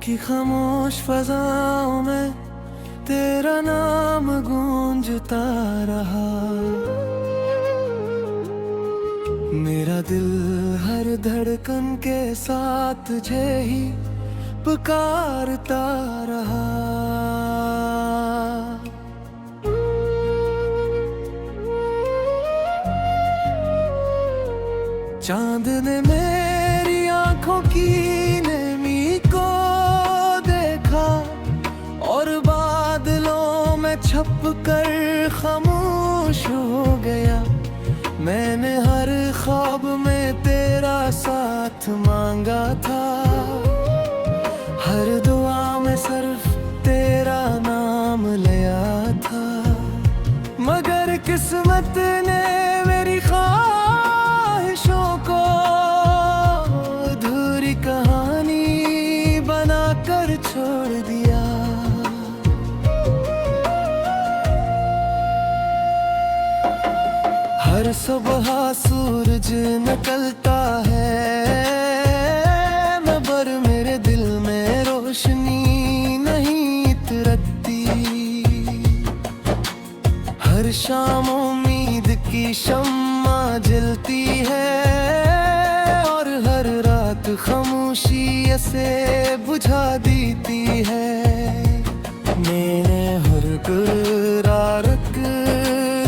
की खामोश फजाओं में तेरा नाम गूंजता रहा। मेरा दिल हर धड़कन के साथ तुझे ही पुकारता रहा। चांद ने मेरी आंखों की नमी को देखा और बादलों में छुप कर खामोश हो गया। मैंने हर ख्वाब में तेरा साथ मांगा था, हर दुआ में सिर्फ तेरा नाम लिया था। मगर किस्मत ने मेरी ख्वाहिशों को अधूरी कहानी बनाकर छोड़ दिया। हर सुबह सूरज निकलता है मगर मेरे दिल में रोशनी नहीं उतरती। हर शाम उम्मीद की शम्मा जलती है और हर रात खामोशी से बुझा देती है। मैंने हर करारक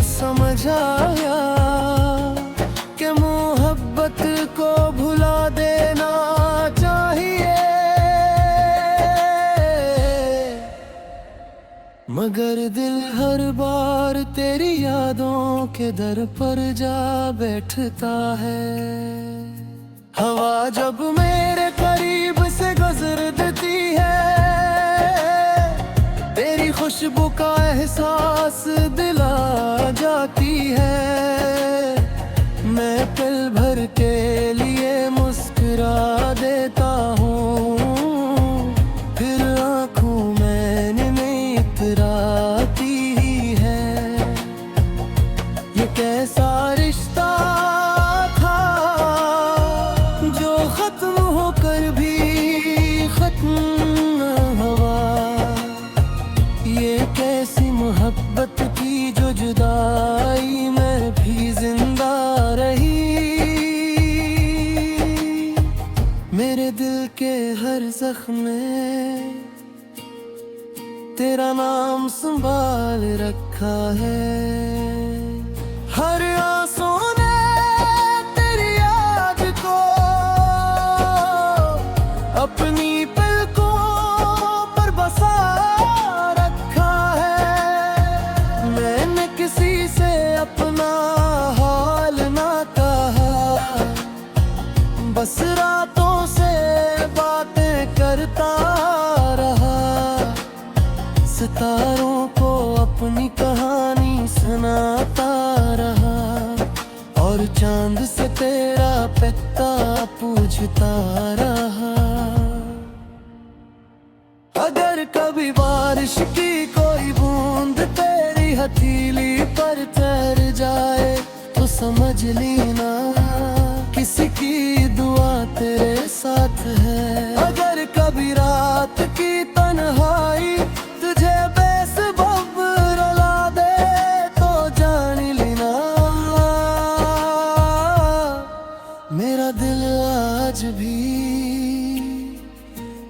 समझ आया कि मोहब्बत को भुला देना चाहिए। मगर दिल हर बार तेरी यादों के दर पर जा बैठता है। हवा जब मेरे करीब से गुजरती है, तेरी खुशबू का एहसास दिला जाती है। मैं पल भर के लिए मुस्कुरा देता हूँ, फिर आँखों में नहीं इतराती है। ये कैसा रिश्ता था जो खत्म होकर भी खत्म न हुआ। ये कैसी मोहब्बत की जो जुदाई में भी जिंदा रही। मेरे दिल के हर जख्म में तेरा नाम संभाल रखा है। हर आंसू ने तेरी याद को अपनी पलकों पर बसा रखा है। मैंने किसी से अपना हाल ना कहा, बस रातों से बातें करता रहा। सितारों को अपनी कहानी सुनाता रहा और चांद से तेरा पता पूछता रहा। अगर कभी बारिश की कोई बूंद तेरी हथेली पर ठहर जाए तो समझ लेना किसी की दुआ तेरे साथ है। अगर कभी रात की तन्हाई तुझे बेसबब रुला दे तो जान लेना मेरा दिल आज भी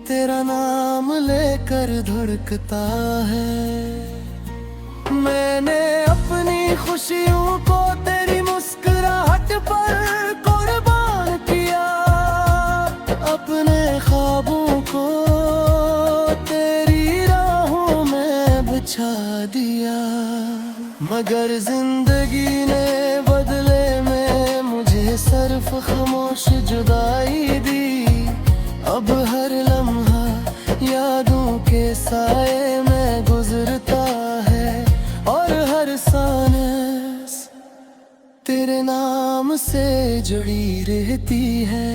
तेरा नाम लेकर धड़कता है। मैंने अपनी खुशियों को तेरी मुस्कुराहट पर कुर्बान किया, अपने ख्वाबों को तेरी राहों में बिछा दिया। मगर जिंदगी ने बदले में मुझे सिर्फ खामोश जुदाई दी। अब हर लम्हा यादों के साए में गुजरता है और हर सांस तेरे नाम से जुड़ी रहती है।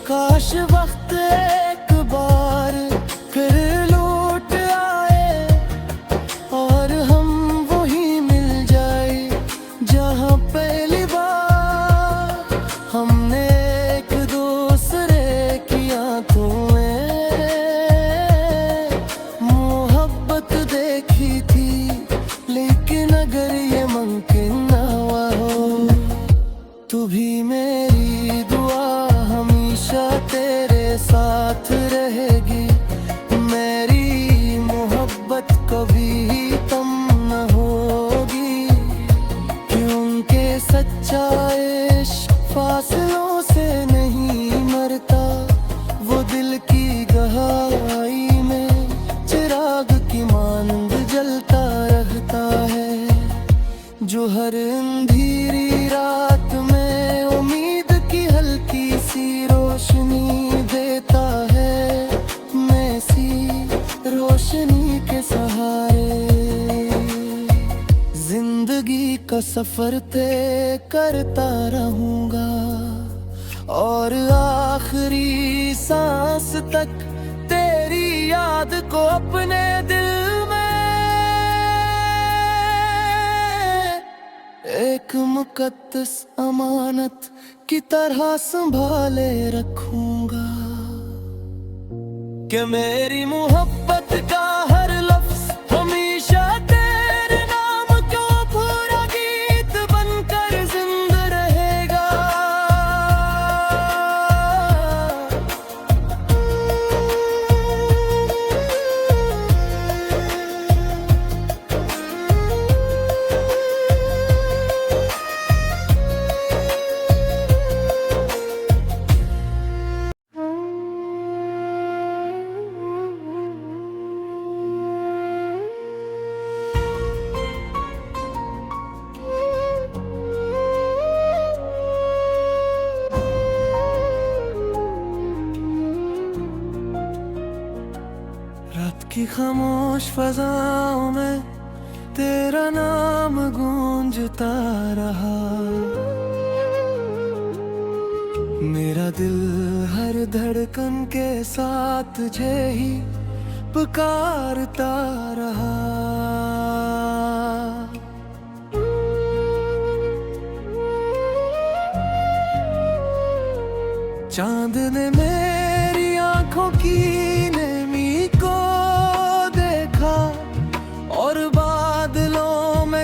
काश वक्त एक बार फिर लूं का सफर तय करता रहूंगा, और आखिरी सांस तक तेरी याद को अपने दिल में एक मुकद्दस अमानत की तरह संभाले रखूंगा। कि मेरी मोहब्बत का हर लफ्ज हमेशा तेरे नाम क्यों पूरा गीत बनकर जिंदा रहेगा। रात की खामोश फजाओं में तेरा नाम गूंजता रहा। मेरा दिल हर धड़कन के साथ तुझे ही पुकारता रहा। चांद ने मेरी आंखों की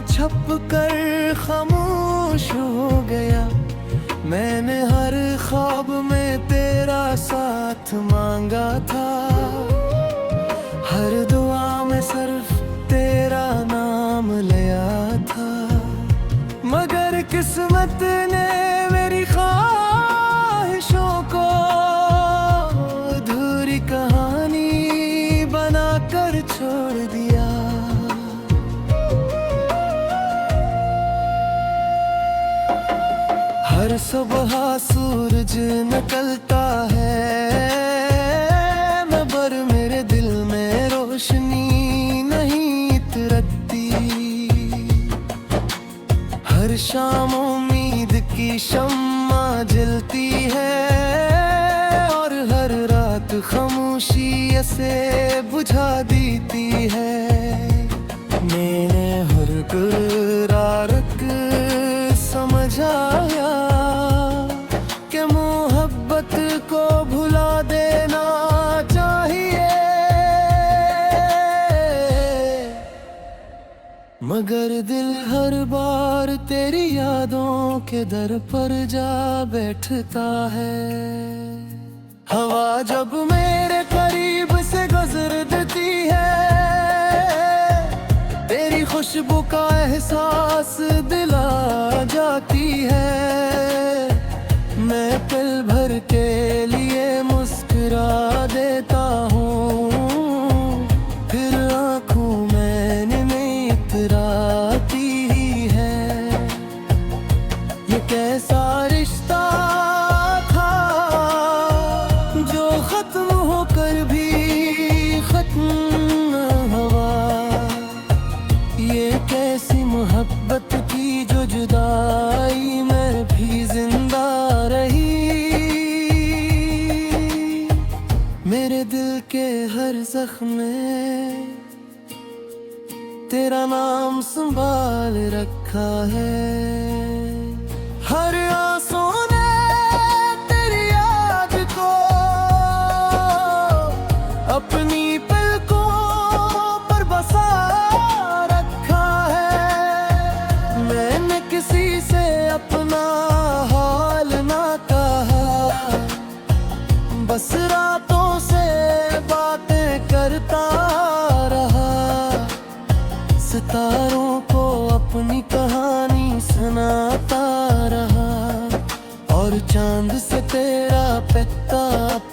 छप कर खामोश हो गया। मैंने हर ख्वाब में तेरा साथ मांगा था, हर दुआ में सिर्फ तेरा नाम लिया था। मगर किस्मत ने मेरी ख्वाहिशों को अधूरी कहानी बनाकर छोड़ दिया। हर सुबह सूरज निकलता है मगर मेरे दिल में रोशनी नहीं उतरती। हर शाम उम्मीद की शम्मा जलती है, और हर रात खामोशी से बुझा देती है। मैंने हर करार समझ आया कि मोहब्बत को भुला देना चाहिए। मगर दिल हर बार तेरी यादों के दर पर जा बैठता है। हवा जब मेरे करीब से गुजरती है, तेरी खुशबू का एहसास दिला जाती है। मैं पल भर के लिए मुस्कुरा देता हूँ, फिर आँखों में नींद इतराती ही है। ये कैसा रिश्ता था जो खत्म होकर भी खत्म न हुआ। ये कैसी मोहब्बत की जो जुदाई में भी जिंदा रही। मेरे दिल के हर जख्म में तेरा नाम संभाल रखा है। हर आंसू ने तेरी याद को अपनी पलकों पर बसा रखा है। मैंने किसी से अपना हाल ना कहा, बस रातों से बातें करता रहा। सितारों को अपनी कहानी सुनाता रहा, और चांद से तेरा पता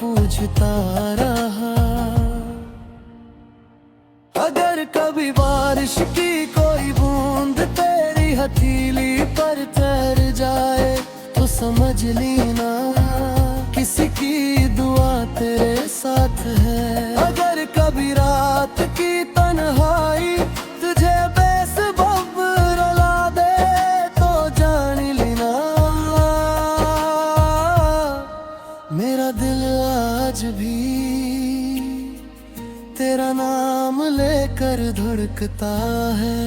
पूछता रहा। अगर कभी बारिश की कोई बूंद तेरी हथेली पर ठहर जाए तो समझ लेना किसी की दुआ तेरे साथ है। अगर कभी रात की तन्हाई तुझे बेसबब रुला दे दिल आज भी तेरा नाम लेकर धड़कता है।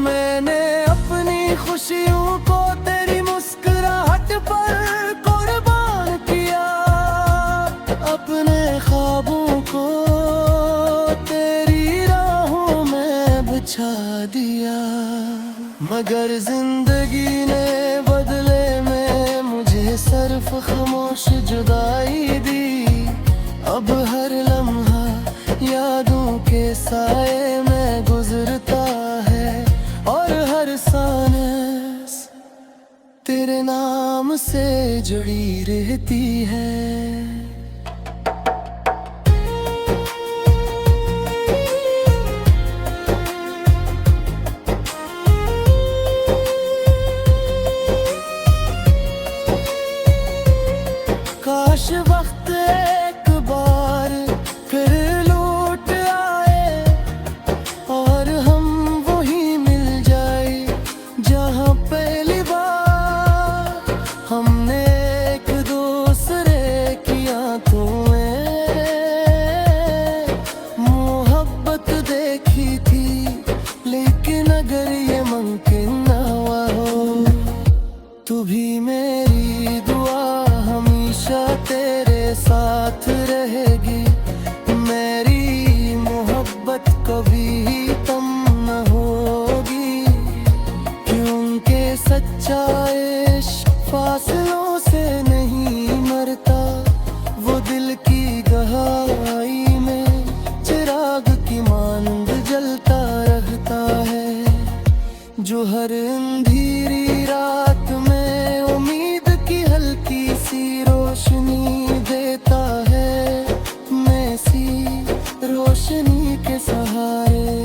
मैंने अपनी खुशियों को तेरी मुस्कुराहट पर कुर्बान किया, अपने ख्वाबों को तेरी राहों में बिछा दिया। मगर जिंदगी ने बदले में मुझे सिर्फ खामोश जुदाई दी। अब हर लम्हा यादों के साए में गुजरता है और हर सांस तेरे नाम से जुड़ी रहती है। काश वक्त एक बार फिर लौट आए और हम वही मिल जाए जहाँ पहली बार हमने एक दूसरे की आंखों में मोहब्बत देखी थी। लेकिन अगर ये मुमकिन ना हुआ हो तो भी मेरी दुआ हमेशा तेरे साथ रहेगी। मेरी मोहब्बत कभी कम न होगी, क्योंकि सच्चा इश्क फासलों से नहीं मरता। वो दिल की गहराई में चिराग की मानंद जलता रहता है, जो हर अंधेरी रात में उम्मीद की हल्की सी रोशनी देता है। मैं सी रोशनी के सहारे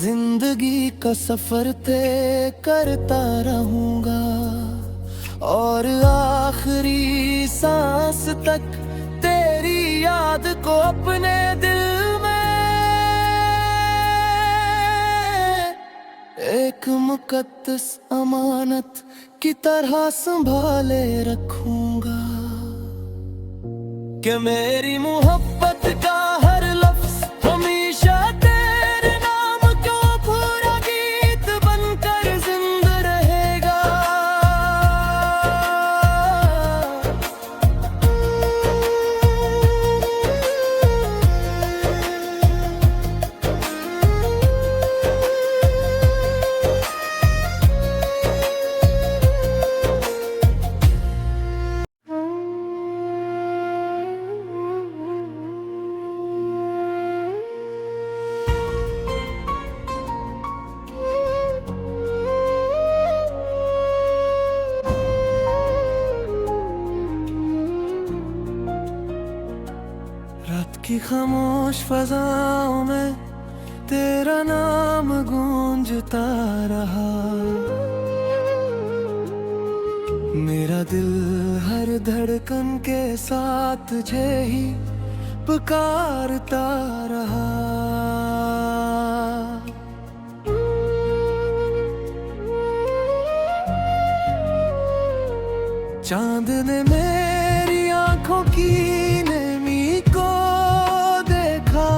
जिंदगी का सफर तय करता रहूंगा और आखिरी सांस तक तेरी याद को अपने दिल में एक मुकद्दस अमानत की तरह संभाले रखूंगा। कि मेरी मोहब्बत का हर लफ्ज हमेशा तेरे नाम को पूरा गीत बनकर जिंदा रहेगा। रात की खामोश फजाओं में तेरा नाम गूंजता रहा। मेरा दिल हर धड़कन के साथ तुझे ही पुकारता रहा। चांद ने मेरी आंखों की नमी को देखा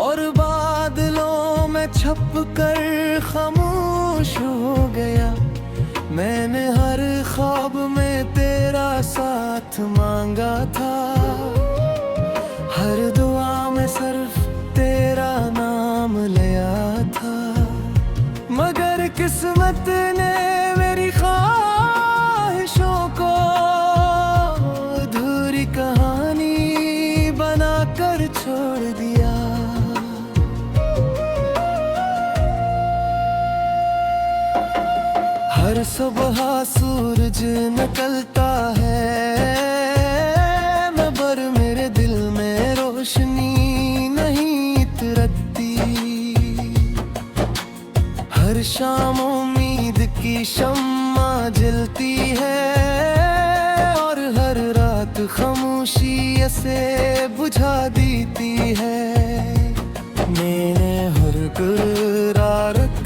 और बादलों में छप कर खामोश हो गया। मैंने हर ख्वाब में तेरा साथ मांगा था, हर दुआ में सिर्फ तेरा नाम लिया था। मगर किस्मत ने मेरी ख्वाहिशों को अधूरी कहानी बनाकर छोड़ दिया। हर सुबह सूरज निकलता है मगर मेरे दिल में रोशनी नहीं उतरती। हर शाम उम्मीद की शम्मा जलती है और हर रात खामोशी से बुझा देती है। मैंने हर करारक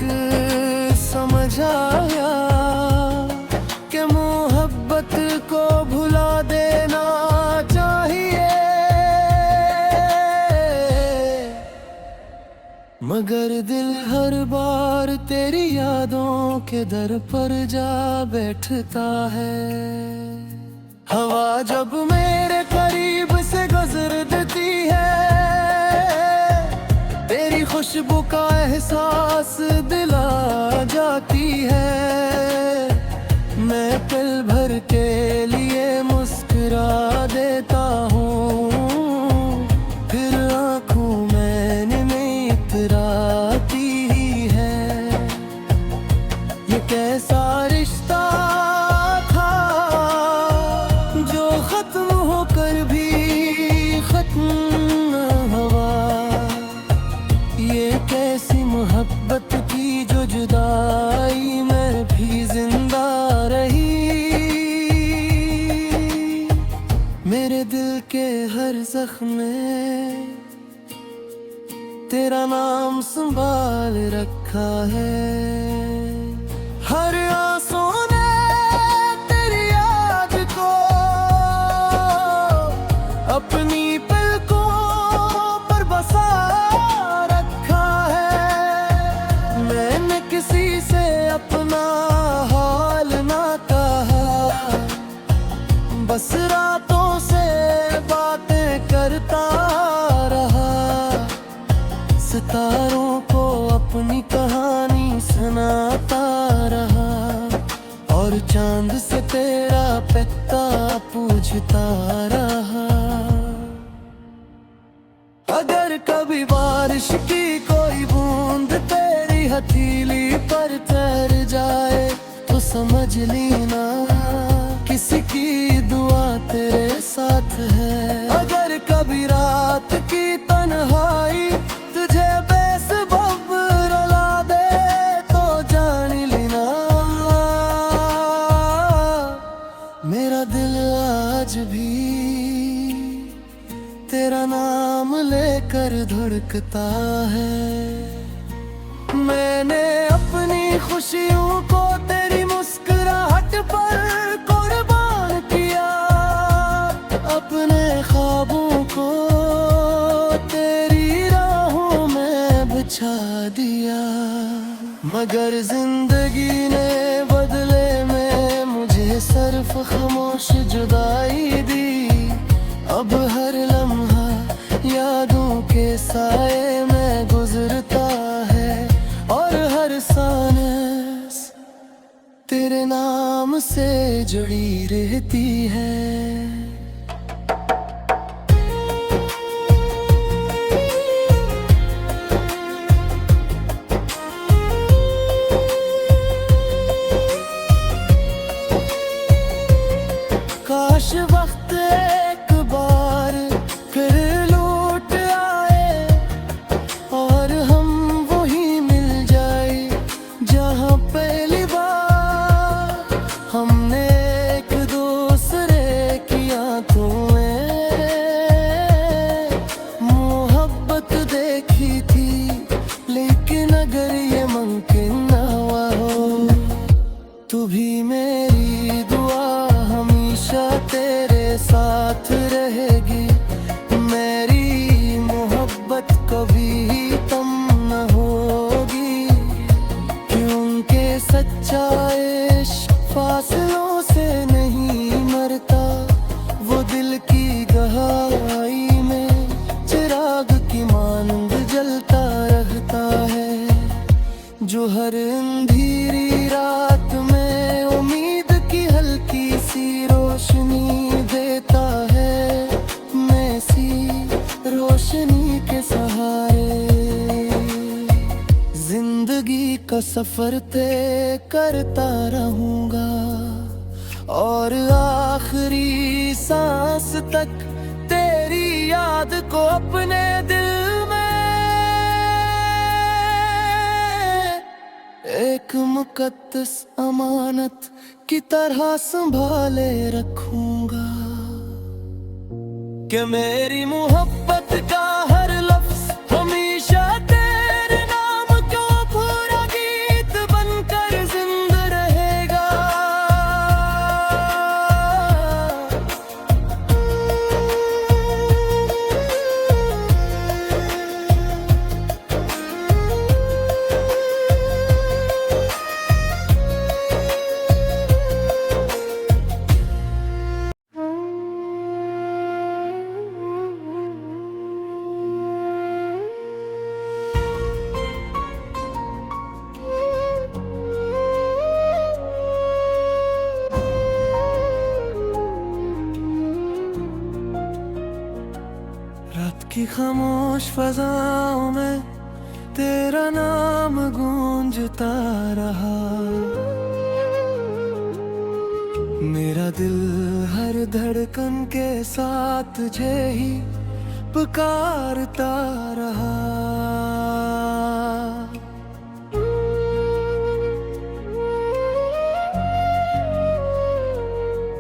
समझ आया कि मोहब्बत को मगर दिल हर बार तेरी यादों के दर पर जा बैठता है। हवा जब मेरे करीब से गुजरती है, तेरी खुशबू का एहसास दिला जाती है। मैं पल भर के लिए मुस्कुरा देता हूँ, फिर आँखों में इतराती है। ये कैसा रिश्ता था जो खत्म होकर भी खत्म न हुआ। ये कैसी मोहब्बत की जो जुदाई में भी जिंदा रही। मेरे दिल के हर जख्म में तेरा नाम संभाल रखा है। हर आंसू ने तेरी याद को अपनी पलकों पर बसा रखा है। मैंने किसी से अपना हाल ना कहा, बस रातों से बातें करता रहा। सितारों को अपनी कहानी सुनाता रहा, और चांद से तेरा पता पूछता रहा। अगर कभी बारिश की कोई बूंद तेरी हथेली पर ठहर जाए, तो समझ लेना किसी की दुआ तेरे साथ है। अगर कभी रात की तन्हाई तुझे बेसबब रुला दे, तो जान लेना मेरा दिल आज भी तेरा नाम लेकर धड़कता है। मैंने अपनी खुशियों को तेरी मुस्कुराहट पर कुर्बान किया, अपने ख्वाबों को तेरी राहों में बिछा दिया। मगर जिंदगी ने बदले में मुझे सिर्फ खामोश जुदाई दी। अब हर लम्हा यादों के साए में गुजरता है, और हर सांस तेरे नाम से जुड़ी रहती है। काश वक्त एक बार फिर लौट आए, और हम वही मिल जाए जहाँ पहली बार हमने एक दूसरे की आंखों में मोहब्बत देखी थी। लेकिन अगर ये मुमकिन ना हुआ हो, तू भी मेरी दुआ हमेशा तेरे साथ रहेगी। मेरी मोहब्बत कभी कम न होगी, क्योंकि सच्चा इश्क फासलों से नहीं मरता। वो दिल की गहराई में चिराग की मानंद जलता रहता है, जो हर अंधेरी रात में उम्मीद की हल्की सी रोशनी देता है। मैं सी रोशनी के सहारे जिंदगी का सफर तय करता रहूंगा, और आखिरी सांस तक तेरी याद को अपने दिल में एक मुकद्दस अमानत की तरह संभाले रखूंगा। कि मेरी मोहब्बत का हर लफ्ज हमेशा तेरे नाम को पूरा गीत बनकर जिंदा रहेगा। कि खामोश फजाओं में तेरा नाम गूंजता रहा। मेरा दिल हर धड़कन के साथ तुझे ही पुकारता रहा।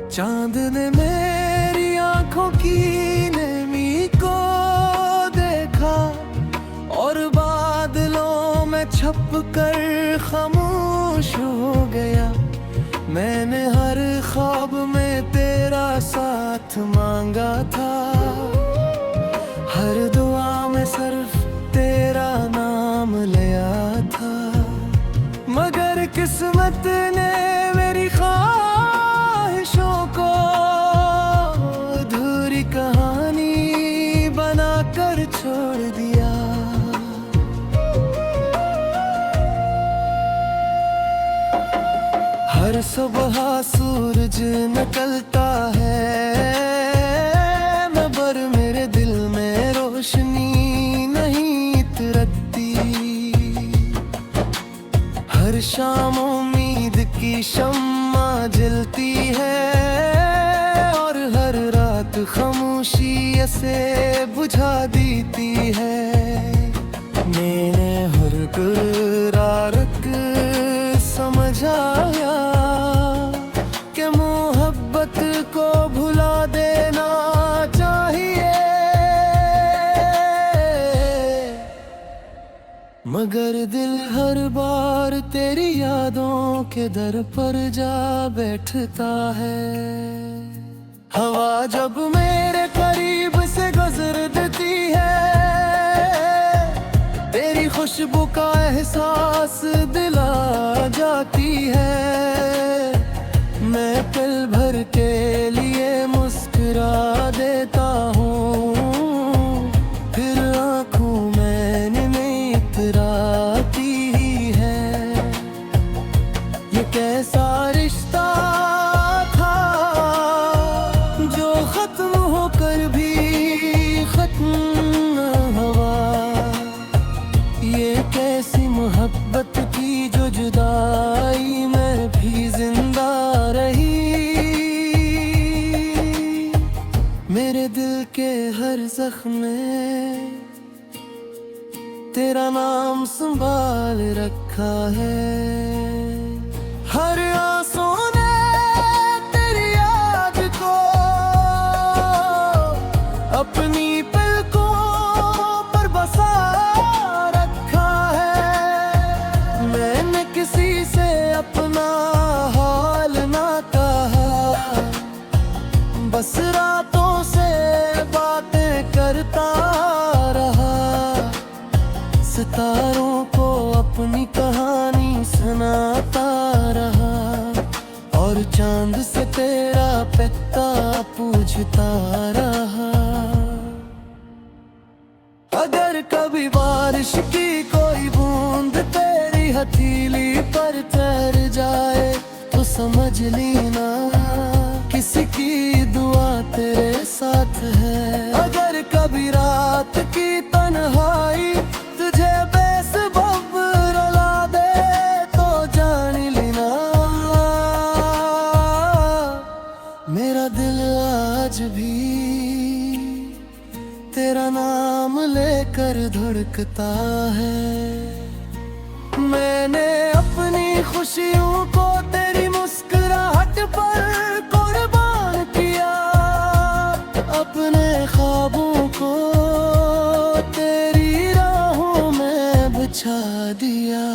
चांद ने मेरी आंखों की नमी को देखा और बादलों में छुप कर खामोश हो गया। मैंने हर ख्वाब में तेरा साथ मांगा था, हर दुआ में सिर्फ तेरा नाम लिया था। मगर किस्मत ने मेरी ख्वाहिशों को अधूरी कहानी बनाकर छोड़ दिया। हर सुबह सूरज निकलता है, मगर मेरे दिल में रोशनी नहीं इतरती। हर शाम उम्मीद की शम्मा जलती है और हर रात खामोशी से बुझा देती है। मैंने हर करारक समझ आया कि मोहब्बत को भुला देना चाहिए। मगर दिल हर बार तेरी यादों के दर पर जा बैठता है। हवा जब मेरे करीब से गुजरती है, तेरी खुशबू का एहसास दिला जाती है। मैं पल भर के लिए मुस्कुरा देता हूँ, फिर आँखों में नहीं इतराती है। ये कैसा रिश्ता था जो खत्म होकर भी खत्म न हुआ। ये कैसी मोहब्बत की जो जुदाई में भी जिंदा रही। मेरे दिल के हर जख्म में तेरा नाम संभाल रखा है। हर आंसू ने तेरी याद को अपनी पलकों पर बसा रखा है। मैंने किसी से अपना हाल ना कहा, बस रातों से बातें करता रहा। सितारों को अपनी कहानी सुनाता रहा और चांद से तेरा पता पूछता रहा। अगर कभी बारिश की कोई बूंद तेरी हथेली पर ठहर जाए तो समझ लेना किसी की दुआ तेरे साथ है। अगर कभी रात की तन्हाई तुझे बेसबब रुला दे तो जान लेना मेरा दिल आज भी तेरा नाम लेकर धड़कता है। मैंने अपनी खुशियों को तेरी मुस्कुराहट पर कुर्बान किया, अपने ख्वाबों को तेरी राहों में बिछा दिया।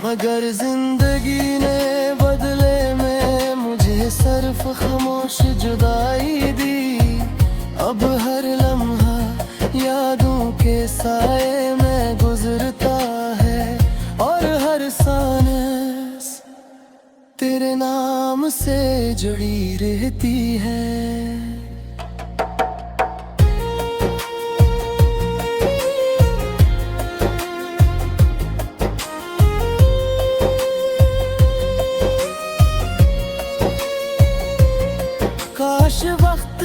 मगर जिंदगी ने बदले में मुझे सिर्फ खामोश जुदाई दी। अब हर लम्हा यादों के साए में गुजरता है और हर सांस तेरे नाम से जुड़ी रहती है। काश वक्त